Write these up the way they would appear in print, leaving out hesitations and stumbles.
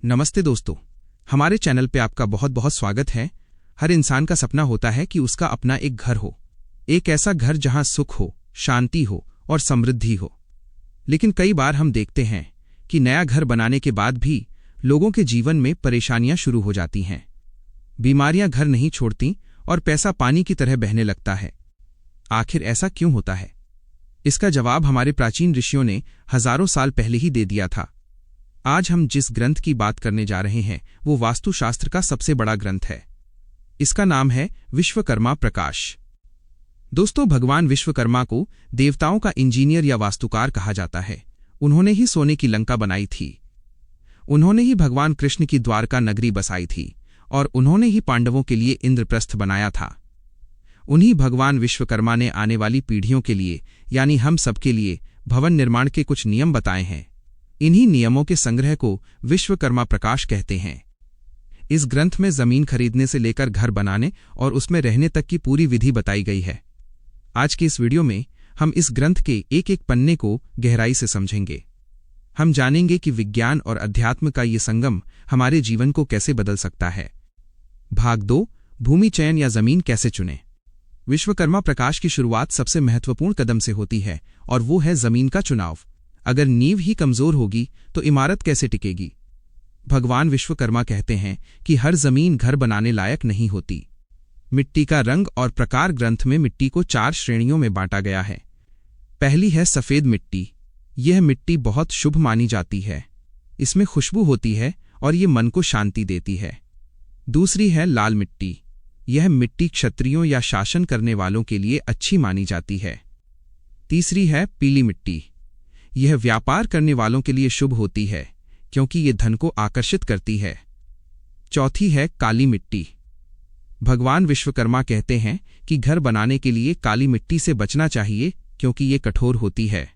नमस्ते दोस्तों, हमारे चैनल पे आपका बहुत बहुत स्वागत है। हर इंसान का सपना होता है कि उसका अपना एक घर हो, एक ऐसा घर जहां सुख हो, शांति हो और समृद्धि हो। लेकिन कई बार हम देखते हैं कि नया घर बनाने के बाद भी लोगों के जीवन में परेशानियां शुरू हो जाती हैं। बीमारियां घर नहीं छोड़ती और पैसा पानी की तरह बहने लगता है। आखिर ऐसा क्यों होता है? इसका जवाब हमारे प्राचीन ऋषियों ने हजारों साल पहले ही दे दिया था। आज हम जिस ग्रंथ की बात करने जा रहे हैं वो वास्तुशास्त्र का सबसे बड़ा ग्रंथ है। इसका नाम है विश्वकर्मा प्रकाश। दोस्तों, भगवान विश्वकर्मा को देवताओं का इंजीनियर या वास्तुकार कहा जाता है। उन्होंने ही सोने की लंका बनाई थी, उन्होंने ही भगवान कृष्ण की द्वारका नगरी बसाई थी और उन्होंने ही पांडवों के लिए इंद्रप्रस्थ बनाया था। उन्हीं भगवान विश्वकर्मा ने आने वाली पीढ़ियों के लिए यानी हम सबके लिए भवन निर्माण के कुछ नियम बताए हैं। इन्हीं नियमों के संग्रह को विश्वकर्मा प्रकाश कहते हैं। इस ग्रंथ में जमीन खरीदने से लेकर घर बनाने और उसमें रहने तक की पूरी विधि बताई गई है। आज की इस वीडियो में हम इस ग्रंथ के एक एक पन्ने को गहराई से समझेंगे। हम जानेंगे कि विज्ञान और अध्यात्म का ये संगम हमारे जीवन को कैसे बदल सकता है। भाग 2, भूमि चयन या जमीन कैसे चुनें। विश्वकर्मा प्रकाश की शुरुआत सबसे महत्वपूर्ण कदम से होती है और वो है जमीन का चुनाव। अगर नींव ही कमजोर होगी तो इमारत कैसे टिकेगी? भगवान विश्वकर्मा कहते हैं कि हर जमीन घर बनाने लायक नहीं होती। मिट्टी का रंग और प्रकार ग्रंथ में मिट्टी को 4 श्रेणियों में बांटा गया है। पहली है सफेद मिट्टी। यह मिट्टी बहुत शुभ मानी जाती है, इसमें खुशबू होती है और ये मन को शांति देती है। दूसरी है लाल मिट्टी। यह मिट्टी क्षत्रियों या शासन करने वालों के लिए अच्छी मानी जाती है। तीसरी है पीली मिट्टी। यह व्यापार करने वालों के लिए शुभ होती है क्योंकि ये धन को आकर्षित करती है। चौथी है काली मिट्टी। भगवान विश्वकर्मा कहते हैं कि घर बनाने के लिए काली मिट्टी से बचना चाहिए क्योंकि ये कठोर होती है।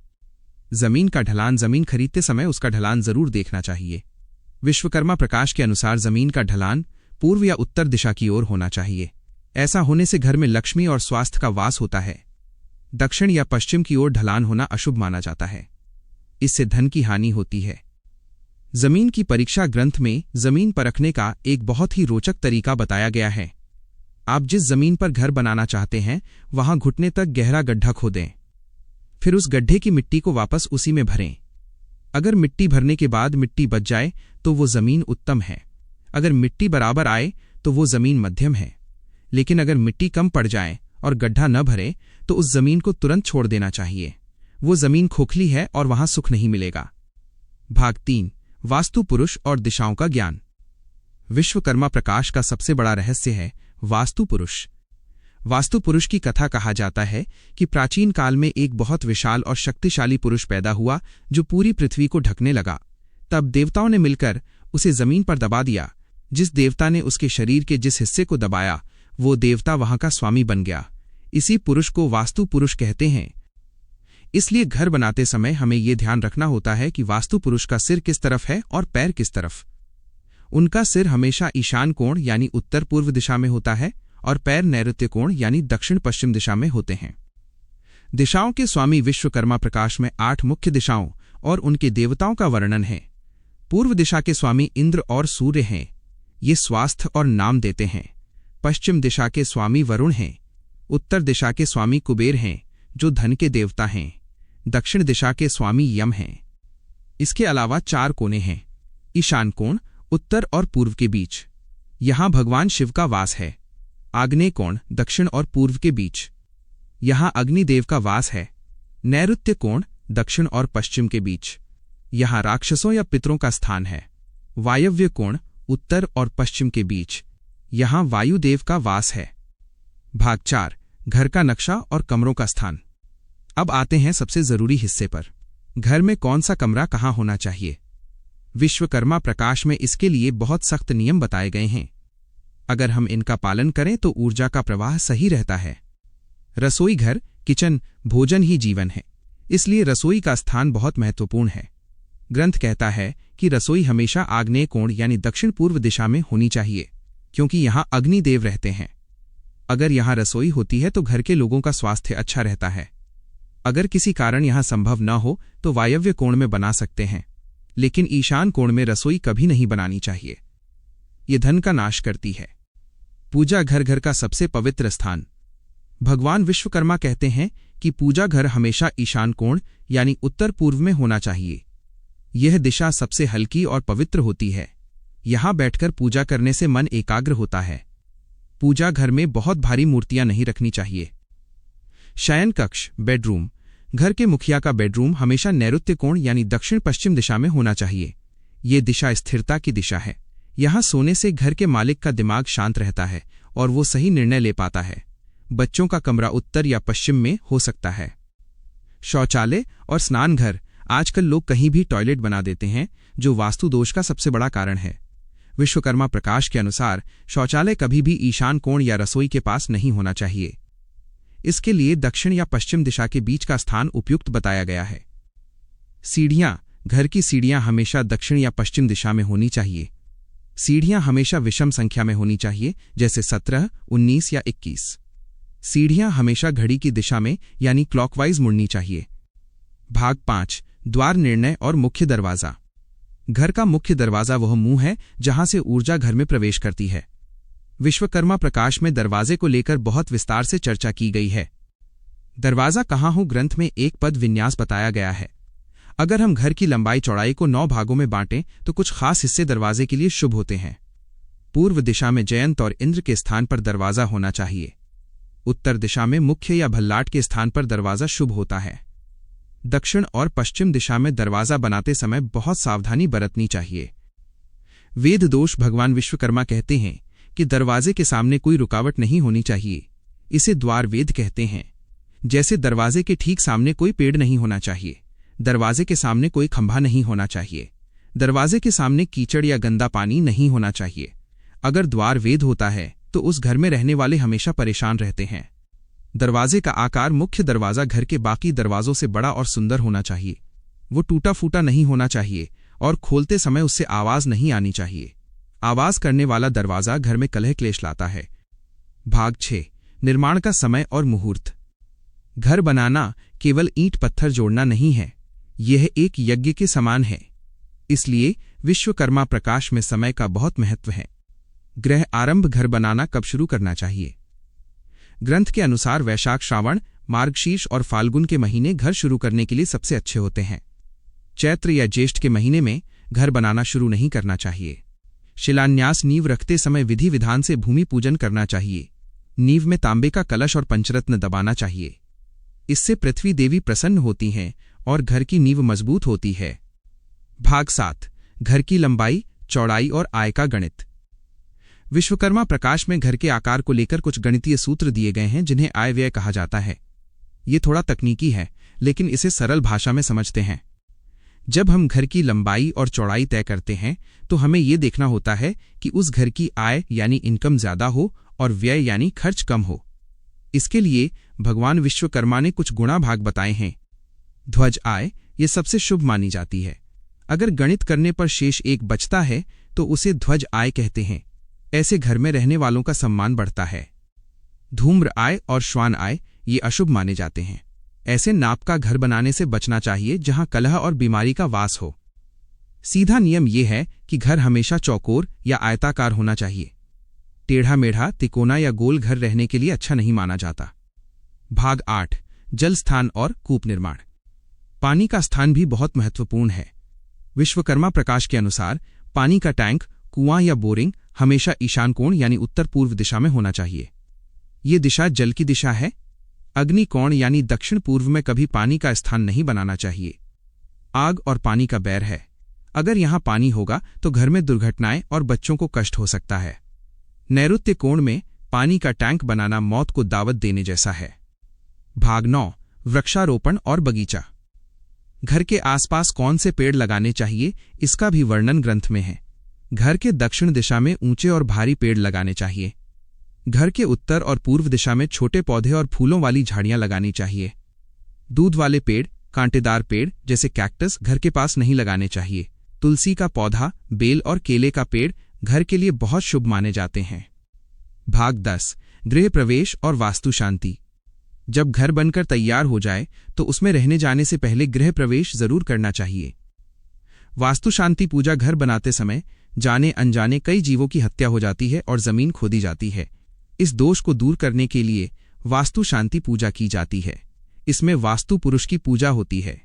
जमीन का ढलान। जमीन खरीदते समय उसका ढलान जरूर देखना चाहिए। विश्वकर्मा प्रकाश के अनुसार जमीन का ढलान पूर्व या उत्तर दिशा की ओर होना चाहिए। ऐसा होने से घर में लक्ष्मी और स्वास्थ्य का वास होता है। दक्षिण या पश्चिम की ओर ढलान होना अशुभ माना जाता है, इससे धन की हानि होती है। जमीन की परीक्षा ग्रंथ में जमीन परखने का एक बहुत ही रोचक तरीका बताया गया है। आप जिस जमीन पर घर बनाना चाहते हैं वहां घुटने तक गहरा गड्ढा खोदें, फिर उस गड्ढे की मिट्टी को वापस उसी में भरें। अगर मिट्टी भरने के बाद मिट्टी बच जाए तो वो जमीन उत्तम है। अगर मिट्टी बराबर आए तो वो जमीन मध्यम है। लेकिन अगर मिट्टी कम पड़ जाए और गड्ढा न भरे तो उस जमीन को तुरंत छोड़ देना चाहिए। वो जमीन खोखली है और वहां सुख नहीं मिलेगा। भाग 3, वास्तु पुरुष और दिशाओं का ज्ञान। विश्वकर्मा प्रकाश का सबसे बड़ा रहस्य है वास्तु पुरुष। वास्तु पुरुष की कथा कहा जाता है कि प्राचीन काल में एक बहुत विशाल और शक्तिशाली पुरुष पैदा हुआ जो पूरी पृथ्वी को ढकने लगा। तब देवताओं ने मिलकर उसे जमीन पर दबा दिया। जिस देवता ने उसके शरीर के जिस हिस्से को दबाया वो देवता वहां का स्वामी बन गया। इसी पुरुष को वास्तु पुरुष कहते हैं। इसलिए घर बनाते समय हमें ये ध्यान रखना होता है कि वास्तु पुरुष का सिर किस तरफ है और पैर किस तरफ। उनका सिर हमेशा ईशान कोण यानी उत्तर पूर्व दिशा में होता है और पैर नैऋत्य कोण यानी दक्षिण पश्चिम दिशा में होते हैं। दिशाओं के स्वामी विश्वकर्मा प्रकाश में 8 मुख्य दिशाओं और उनके देवताओं का वर्णन है। पूर्व दिशा के स्वामी इंद्र और सूर्य हैं, ये स्वास्थ्य और नाम देते हैं। पश्चिम दिशा के स्वामी वरुण हैं। उत्तर दिशा के स्वामी कुबेर हैं जो धन के देवता हैं। दक्षिण दिशा के स्वामी यम हैं। इसके अलावा 4 कोने हैं, ईशान कोण उत्तर और पूर्व के बीच, यहां भगवान शिव का वास है। आग्नेय कोण दक्षिण और पूर्व के बीच, यहां अग्निदेव का वास है। नैऋत्य कोण दक्षिण और पश्चिम के बीच, यहां राक्षसों या पितरों का स्थान है। वायव्य कोण उत्तर और पश्चिम के बीच, यहां वायुदेव का वास है। भाग 4, घर का नक्शा और कमरों का स्थान। अब आते हैं सबसे जरूरी हिस्से पर, घर में कौन सा कमरा कहां होना चाहिए। विश्वकर्मा प्रकाश में इसके लिए बहुत सख्त नियम बताए गए हैं। अगर हम इनका पालन करें तो ऊर्जा का प्रवाह सही रहता है। रसोई घर, किचन, भोजन ही जीवन है, इसलिए रसोई का स्थान बहुत महत्वपूर्ण है। ग्रंथ कहता है कि रसोई हमेशा आग्नेय कोण यानी दक्षिण पूर्व दिशा में होनी चाहिए क्योंकि यहां अग्निदेव रहते हैं। अगर यहां रसोई होती है तो घर के लोगों का स्वास्थ्य अच्छा रहता है। अगर किसी कारण यहां संभव न हो तो वायव्य कोण में बना सकते हैं। लेकिन ईशान कोण में रसोई कभी नहीं बनानी चाहिए। ये धन का नाश करती है। पूजा घर घर का सबसे पवित्र स्थान। भगवान विश्वकर्मा कहते हैं कि पूजा घर हमेशा ईशान कोण यानी उत्तर पूर्व में होना चाहिए। यह दिशा सबसे हल्की और पवित्र होती है। यहां बैठकर पूजा करने से मन एकाग्र होता है। पूजा घर में बहुत भारी मूर्तियां नहीं रखनी चाहिए। शयन कक्ष बेडरूम। घर के मुखिया का बेडरूम हमेशा नैऋत्य कोण यानी दक्षिण पश्चिम दिशा में होना चाहिए। ये दिशा स्थिरता की दिशा है। यहां सोने से घर के मालिक का दिमाग शांत रहता है और वो सही निर्णय ले पाता है। बच्चों का कमरा उत्तर या पश्चिम में हो सकता है। शौचालय और स्नान घर। आजकल लोग कहीं भी टॉयलेट बना देते हैं, जो वास्तु दोष का सबसे बड़ा कारण है। विश्वकर्मा प्रकाश के अनुसार शौचालय कभी भी ईशान कोण या रसोई के पास नहीं होना चाहिए। इसके लिए दक्षिण या पश्चिम दिशा के बीच का स्थान उपयुक्त बताया गया है। सीढ़ियां। घर की सीढ़ियां हमेशा दक्षिण या पश्चिम दिशा में होनी चाहिए। सीढ़ियां हमेशा विषम संख्या में होनी चाहिए, जैसे 17, 19 या 21। सीढ़ियां हमेशा घड़ी की दिशा में यानी क्लॉकवाइज मुड़नी चाहिए। भाग 5 द्वार निर्णय और मुख्य दरवाजा। घर का मुख्य दरवाजा वह मुंह है जहां से ऊर्जा घर में प्रवेश करती है। विश्वकर्मा प्रकाश में दरवाजे को लेकर बहुत विस्तार से चर्चा की गई है। दरवाजा कहाँ हो ग्रंथ में एक पद विन्यास बताया गया है। अगर हम घर की लंबाई चौड़ाई को 9 भागों में बांटें तो कुछ खास हिस्से दरवाजे के लिए शुभ होते हैं। पूर्व दिशा में जयंत और इंद्र के स्थान पर दरवाजा होना चाहिए। उत्तर दिशा में मुख्य या भल्लाट के स्थान पर दरवाजा शुभ होता है। दक्षिण और पश्चिम दिशा में दरवाजा बनाते समय बहुत सावधानी बरतनी चाहिए। वेद दोष। भगवान विश्वकर्मा कहते हैं कि दरवाजे के सामने कोई रुकावट नहीं होनी चाहिए। इसे द्वार वेद कहते हैं। जैसे दरवाजे के ठीक सामने कोई पेड़ नहीं होना चाहिए, दरवाजे के सामने कोई खंभा नहीं होना चाहिए, दरवाजे के सामने कीचड़ या गंदा पानी नहीं होना चाहिए। अगर द्वार वेद होता है तो उस घर में रहने वाले हमेशा परेशान रहते हैं। दरवाजे का आकार। मुख्य दरवाजा घर के बाकी दरवाजों से बड़ा और सुंदर होना चाहिए। वो टूटा फूटा नहीं होना चाहिए और खोलते समय उससे आवाज नहीं आनी चाहिए। आवाज करने वाला दरवाजा घर में कलह क्लेश लाता है। भाग 6 निर्माण का समय और मुहूर्त। घर बनाना केवल ईंट पत्थर जोड़ना नहीं है, यह एक यज्ञ के समान है। इसलिए विश्वकर्मा प्रकाश में समय का बहुत महत्व है। गृह आरंभ। घर बनाना कब शुरू करना चाहिए? ग्रंथ के अनुसार वैशाख, श्रावण, मार्गशीर्ष और फाल्गुन के महीने घर शुरू करने के लिए सबसे अच्छे होते हैं। चैत्र या ज्येष्ठ के महीने में घर बनाना शुरू नहीं करना चाहिए। शिलान्यास। नींव रखते समय विधि विधान से भूमि पूजन करना चाहिए। नींव में तांबे का कलश और पंचरत्न दबाना चाहिए। इससे पृथ्वी देवी प्रसन्न होती हैं और घर की नींव मजबूत होती है। भाग 7 घर की लंबाई, चौड़ाई और आय का गणित। विश्वकर्मा प्रकाश में घर के आकार को लेकर कुछ गणितीय सूत्र दिए गए हैं जिन्हें आय व्यय कहा जाता है। ये थोड़ा तकनीकी है, लेकिन इसे सरल भाषा में समझते हैं। जब हम घर की लंबाई और चौड़ाई तय करते हैं तो हमें ये देखना होता है कि उस घर की आय यानी इनकम ज्यादा हो और व्यय यानी खर्च कम हो। इसके लिए भगवान विश्वकर्मा ने कुछ गुणा भाग बताए हैं। ध्वज आय ये सबसे शुभ मानी जाती है। अगर गणित करने पर शेष एक बचता है तो उसे ध्वज आय कहते हैं। ऐसे घर में रहने वालों का सम्मान बढ़ता है। धूम्र आय और श्वान आय ये अशुभ माने जाते हैं। ऐसे नाप का घर बनाने से बचना चाहिए जहां कलह और बीमारी का वास हो। सीधा नियम यह है कि घर हमेशा चौकोर या आयताकार होना चाहिए। टेढ़ा मेढ़ा, तिकोना या गोल घर रहने के लिए अच्छा नहीं माना जाता। भाग 8 जल स्थान और कूप निर्माण। पानी का स्थान भी बहुत महत्वपूर्ण है। विश्वकर्मा प्रकाश के अनुसार पानी का टैंक, कुआं या बोरिंग हमेशा ईशान कोण यानी उत्तर पूर्व दिशा में होना चाहिए। ये दिशा जल की दिशा है। अग्नि कोण यानी दक्षिण पूर्व में कभी पानी का स्थान नहीं बनाना चाहिए। आग और पानी का बैर है। अगर यहां पानी होगा तो घर में दुर्घटनाएं और बच्चों को कष्ट हो सकता है। नैऋत्य कोण में पानी का टैंक बनाना मौत को दावत देने जैसा है। भाग 9 वृक्षारोपण और बगीचा। घर के आसपास कौन से पेड़ लगाने चाहिए इसका भी वर्णन ग्रंथ में है। घर के दक्षिण दिशा में ऊंचे और भारी पेड़ लगाने चाहिए। घर के उत्तर और पूर्व दिशा में छोटे पौधे और फूलों वाली झाड़ियां लगानी चाहिए। दूध वाले पेड़, कांटेदार पेड़ जैसे कैक्टस घर के पास नहीं लगाने चाहिए। तुलसी का पौधा, बेल और केले का पेड़ घर के लिए बहुत शुभ माने जाते हैं। भाग 10 गृह प्रवेश और वास्तु शांति। जब घर बनकर तैयार हो जाए तो उसमें रहने जाने से पहले गृह प्रवेश जरूर करना चाहिए। वास्तु शांति पूजा घर बनाते समय जाने अनजाने कई जीवों की हत्या हो जाती है और जमीन खोदी जाती है। इस दोष को दूर करने के लिए वास्तु शांति पूजा की जाती है। इसमें वास्तु पुरुष की पूजा होती है।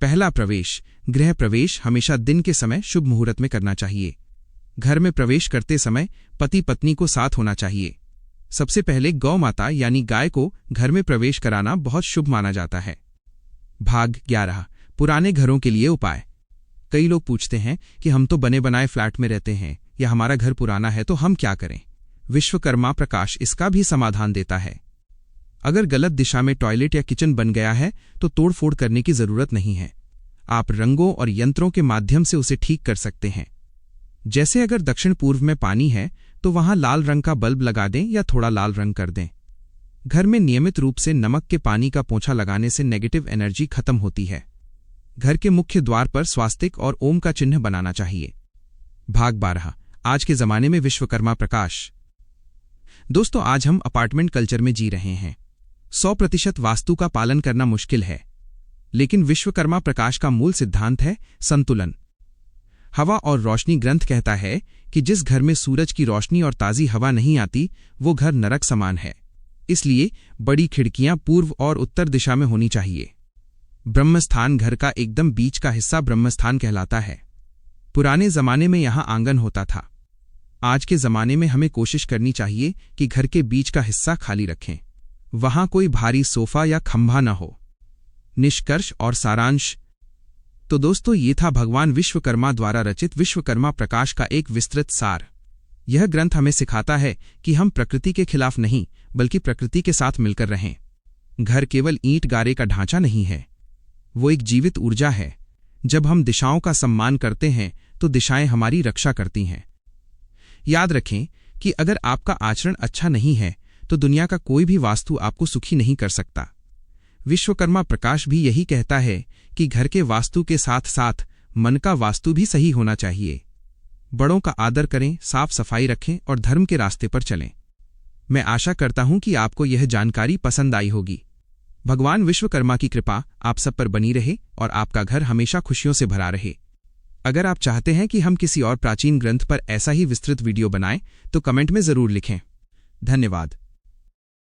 पहला प्रवेश। गृह प्रवेश हमेशा दिन के समय शुभ मुहूर्त में करना चाहिए। घर में प्रवेश करते समय पति पत्नी को साथ होना चाहिए। सबसे पहले गौ माता यानी गाय को घर में प्रवेश कराना बहुत शुभ माना जाता है। भाग 11। पुराने घरों के लिए उपाय। कई लोग पूछते हैं कि हम तो बने बनाए फ्लैट में रहते हैं या हमारा घर पुराना है तो हम क्या करें। विश्वकर्मा प्रकाश इसका भी समाधान देता है। अगर गलत दिशा में टॉयलेट या किचन बन गया है तो तोड़फोड़ करने की जरूरत नहीं है। आप रंगों और यंत्रों के माध्यम से उसे ठीक कर सकते हैं। जैसे अगर दक्षिण पूर्व में पानी है तो वहां लाल रंग का बल्ब लगा दें या थोड़ा लाल रंग कर दें। घर में नियमित रूप से नमक के पानी का पोंछा लगाने से नेगेटिव एनर्जी खत्म होती है। घर के मुख्य द्वार पर स्वास्तिक और ओम का चिन्ह बनाना चाहिए। भाग 12। आज के जमाने में विश्वकर्मा प्रकाश। दोस्तों, आज हम अपार्टमेंट कल्चर में जी रहे हैं। 100% वास्तु का पालन करना मुश्किल है, लेकिन विश्वकर्मा प्रकाश का मूल सिद्धांत है संतुलन। हवा और रोशनी ग्रंथ कहता है कि जिस घर में सूरज की रोशनी और ताजी हवा नहीं आती वो घर नरक समान है। इसलिए बड़ी खिड़कियां पूर्व और उत्तर दिशा में होनी चाहिए। ब्रह्मस्थान घर का एकदम बीच का हिस्सा ब्रह्मस्थान कहलाता है। पुराने जमाने में यहां आंगन होता था। आज के जमाने में हमें कोशिश करनी चाहिए कि घर के बीच का हिस्सा खाली रखें। वहां कोई भारी सोफा या खंभा न हो। निष्कर्ष और सारांश। तो दोस्तों, ये था भगवान विश्वकर्मा द्वारा रचित विश्वकर्मा प्रकाश का एक विस्तृत सार। यह ग्रंथ हमें सिखाता है कि हम प्रकृति के खिलाफ नहीं बल्कि प्रकृति के साथ मिलकर रहें। घर केवल ईंट गारे का ढांचा नहीं है, वो एक जीवित ऊर्जा है। जब हम दिशाओं का सम्मान करते हैं तो दिशाएं हमारी रक्षा करती हैं। याद रखें कि अगर आपका आचरण अच्छा नहीं है तो दुनिया का कोई भी वास्तु आपको सुखी नहीं कर सकता। विश्वकर्मा प्रकाश भी यही कहता है कि घर के वास्तु के साथ साथ मन का वास्तु भी सही होना चाहिए। बड़ों का आदर करें, साफ सफाई रखें और धर्म के रास्ते पर चलें। मैं आशा करता हूं कि आपको यह जानकारी पसंद आई होगी। भगवान विश्वकर्मा की कृपा आप सब पर बनी रहे और आपका घर हमेशा खुशियों से भरा रहे। अगर आप चाहते हैं कि हम किसी और प्राचीन ग्रंथ पर ऐसा ही विस्तृत वीडियो बनाएं तो कमेंट में जरूर लिखें। धन्यवाद।